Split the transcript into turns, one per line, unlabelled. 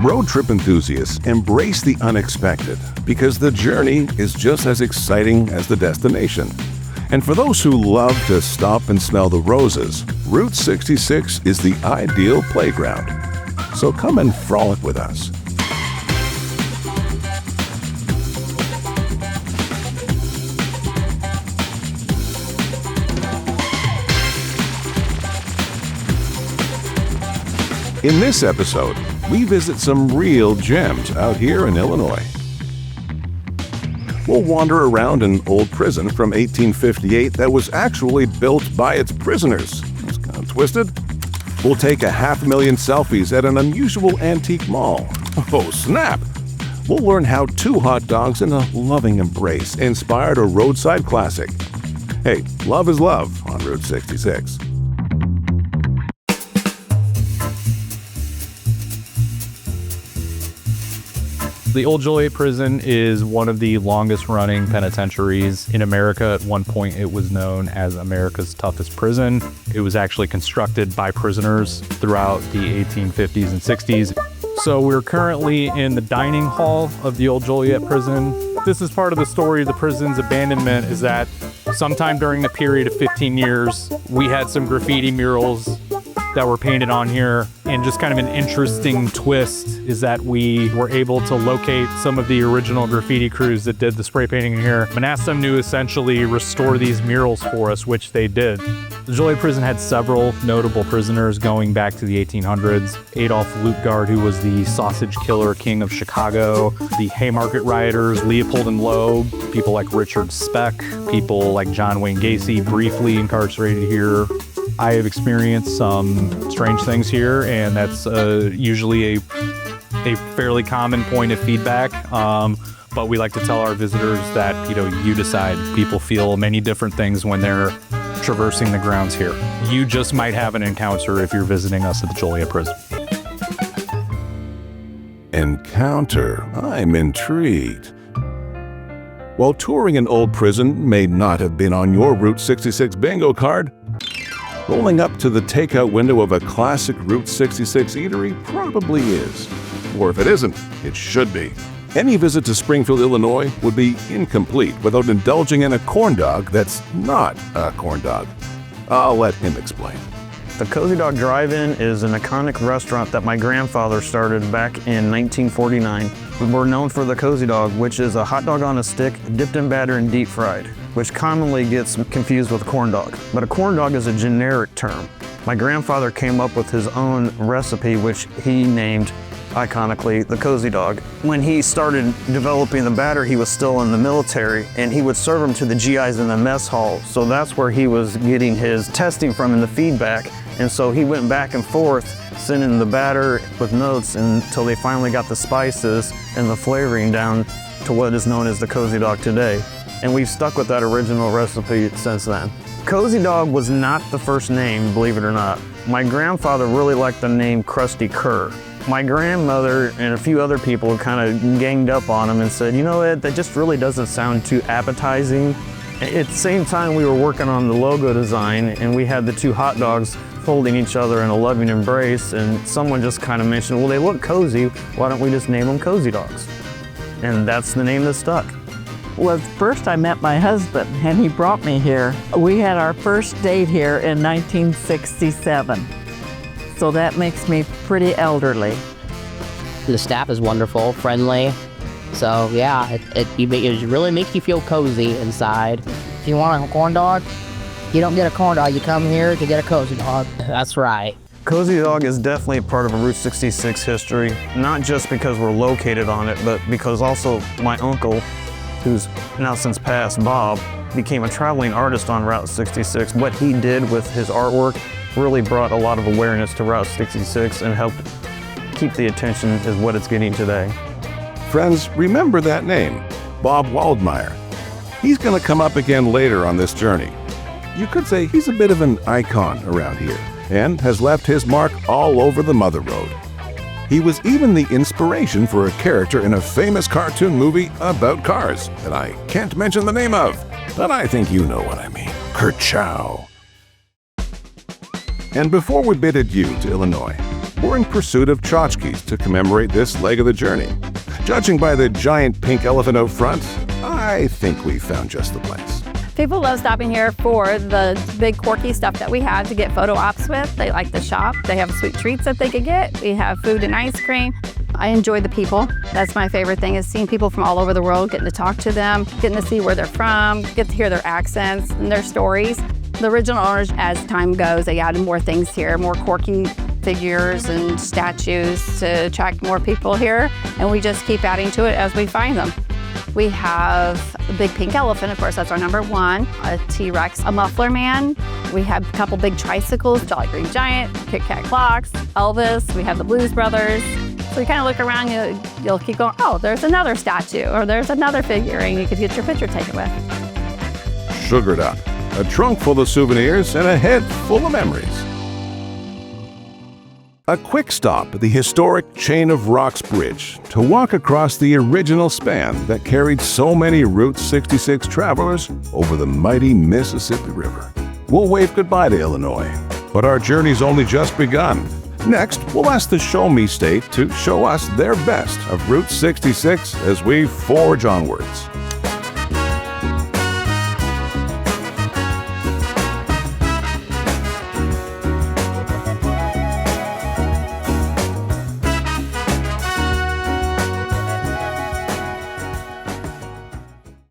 Road trip enthusiasts embrace the unexpected because the journey is just as exciting as the destination. And for those who love to stop and smell the roses, Route 66 is the ideal playground. So come and frolic with us. In this episode, we visit some real gems out here in Illinois. We'll wander around an old prison from 1858 that was actually built by its prisoners. That's kind of twisted. We'll take 500,000 selfies at an unusual antique mall. Oh, snap! We'll learn how 2 hot dogs and a loving embrace inspired a roadside classic. Hey, love is love on Route 66.
The Old Joliet prison is one of the longest running penitentiaries in America. At one point, it was known as America's toughest prison. It was actually constructed by prisoners throughout the 1850s and 60s. So we're currently in the dining hall of the Old Joliet prison. This is part of the story of the prison's abandonment, is that sometime during the period of 15 years, we had some graffiti murals that were painted on here. And just kind of an interesting twist is that we were able to locate some of the original graffiti crews that did the spray painting in here and asked them to essentially restore these murals for us, which they did. The Joliet prison had several notable prisoners going back to the 1800s. Adolf Lutgard, who was the sausage killer king of Chicago, the Haymarket rioters, Leopold and Loeb, people like Richard Speck, people like John Wayne Gacy, briefly incarcerated here. I have experienced some strange things here, and that's usually a fairly common point of feedback. But we like to tell our visitors that, you decide. People feel many different things when they're traversing the grounds here. You just might have an encounter if you're visiting us at the Joliet prison.
Encounter? I'm intrigued. While touring an old prison may not have been on your Route 66 bingo card, rolling up to the takeout window of a classic Route 66 eatery probably is. Or if it isn't, it should be. Any visit to Springfield, Illinois would be incomplete without indulging in a corn dog that's not a corn dog. I'll let him explain.
The Cozy Dog Drive-In is an iconic restaurant that my grandfather started back in 1949. We're known for the Cozy Dog, which is a hot dog on a stick, dipped in batter and deep fried, which commonly gets confused with corn dog. But a corn dog is a generic term. My grandfather came up with his own recipe, which he named, iconically, the Cozy Dog. When he started developing the batter, he was still in the military, and he would serve them to the GIs in the mess hall. So that's where he was getting his testing from and the feedback. And so he went back and forth, sending the batter with notes until they finally got the spices and the flavoring down to what is known as the Cozy Dog today. And we've stuck with that original recipe since then. Cozy Dog was not the first name, believe it or not. My grandfather really liked the name Krusty Kerr. My grandmother and a few other people kind of ganged up on him and said, you know what, that just really doesn't sound too appetizing. At the same time, we were working on the logo design, and we had the 2 hot dogs holding each other in a loving embrace, and someone just kind of mentioned, well, they look cozy, why don't we just name them Cozy Dogs? And that's the name that stuck.
Well, first I met my husband, and he brought me here. We had our first date here in 1967, so that makes me pretty elderly.
The staff is wonderful, friendly. So yeah, it really makes you feel cozy inside. If you want a corn dog, you don't get a corn dog, you come here to get a Cozy Dog. That's right.
Cozy Dog is definitely part of a Route 66 history, not just because we're located on it, but because also my uncle, who's now since passed, Bob, became a traveling artist on Route 66. What he did with his artwork really brought a lot of awareness to Route 66 and helped keep the attention as what it's getting today.
Friends, remember that name, Bob Waldmeyer. He's going to come up again later on this journey. You could say he's a bit of an icon around here and has left his mark all over the Mother Road. He was even the inspiration for a character in a famous cartoon movie about cars that I can't mention the name of, but I think you know what I mean. Kerchow. And before we bid adieu to Illinois, were in pursuit of tchotchkes to commemorate this leg of the journey. Judging by the giant pink elephant out front, I think we found just the place.
People love stopping here for the big Quirky stuff that we have to get photo ops with. They like to shop. They have sweet treats that they could get. We have food and ice cream. I enjoy the people. That's my favorite thing, is seeing people from all over the world, getting to talk to them, getting to see where they're from, get to hear their accents and their stories. The original owners, as time goes, they added more things here, more Quirky figures and statues to attract more people here, and we just keep adding to it as we find them. We have a big pink elephant, of course, that's our number one, a T-Rex, a muffler man. We have a couple big tricycles, Jolly Green Giant, Kit Kat clocks, Elvis, we have the Blues Brothers. So you kind of look around, you'll keep going, oh, there's another statue, or there's another figure, and you could get your picture taken with.
Sugared up, a trunk full of souvenirs, and a head full of memories. A quick stop at the historic Chain of Rocks Bridge to walk across the original span that carried so many Route 66 travelers over the mighty Mississippi River. We'll wave goodbye to Illinois, but our journey's only just begun. Next, we'll ask the Show Me State to show us their best of Route 66 as we forge onwards.